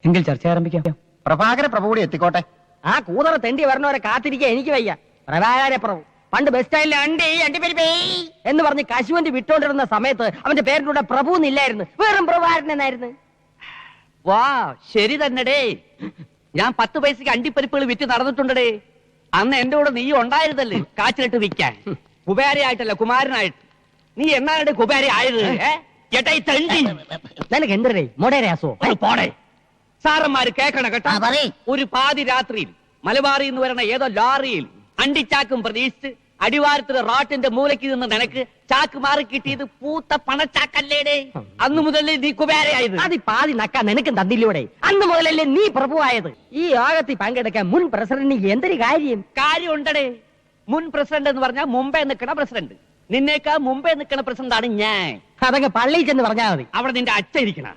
എങ്കിൽ ചർച്ച ആരംഭിക്കാം. പ്രഭാകര പ്രഭു കൂടി എത്തിക്കോട്ടെ. ആ കൂതറ തെണ്ടി വരണവരെ കാത്തിരിക്കാൻ എനിക്ക് വയ്യ. പ്രഭാകര പ്രഭു പണ്ട് ബസ് സ്റ്റാൻഡിൽ അണ്ടിപ്പരിപ്പേ എന്ന് പറഞ്ഞ് കശുവണ്ടി വിട്ടോണ്ടിരുന്ന സമയത്ത് അവന്റെ പേരിലൂടെ പ്രഭു എന്നില്ലായിരുന്നു, വെറും പ്രഭാകരൻ എന്നായിരുന്നു. വാ ശരി തന്നെടേ. ഞാൻ 10 പൈസക്ക് അണ്ടിപ്പരിപ്പുകൾ വിറ്റ് നടന്നിട്ടുണ്ടേ. അന്ന് എന്റെ കൂടെ നീ ഉണ്ടായിരുന്നല്ലേ കാച്ചിലിട്ട് വിൽക്കാൻ. കുബേരയായിട്ടല്ല കുമാരനായിട്ട്. നീ എന്നാണ് കുബേര ആയത്? ചേട്ടായി തണ്ടി നിനക്ക് എന്തരേ മൊടേരാസോ പോടെ. സാറന്മാര് കേക്കണം കേട്ടോ. ഒരു പാതി രാത്രിയിൽ മലബാറിൽ നിന്ന് വരണ ഏതോ ലോറിയിൽ അണ്ടിച്ചാക്കും പ്രതീക്ഷിച്ച് അടിവാരത്തിലെ റോട്ടിന്റെ മൂലയ്ക്ക് നിന്ന് നിനക്ക് ചാക്ക് മാറി കിട്ടിയത് പൂത്ത പണച്ചാക്കല്ലേടേ. അന്ന് മുതലേ നീ കുബേരയായത്. അത് പാതി നക്കാൻ നിനക്കും തന്നില്ലൂടെ? അന്ന് മുതലല്ലേ നീ പ്രഭുവായത്? ഈ യോഗത്തിൽ പങ്കെടുക്കാൻ മുൻ പ്രസിഡന്റിന് എന്തൊരു കാര്യം ഉണ്ടടേ. മുൻ പ്രസിഡന്റ് എന്ന് പറഞ്ഞാൽ മുമ്പേ നിൽക്കണ പ്രസിഡന്റ്. നിന്നേക്കാ മുമ്പേ നിൽക്കണ പ്രസിഡന്റ് ആണ് ഞാൻ. അതൊക്കെ പള്ളിയിൽ ചെന്ന് പറഞ്ഞാൽ മതി. അവിടെ നിന്റെ അച്ഛൻ ഇരിക്കണ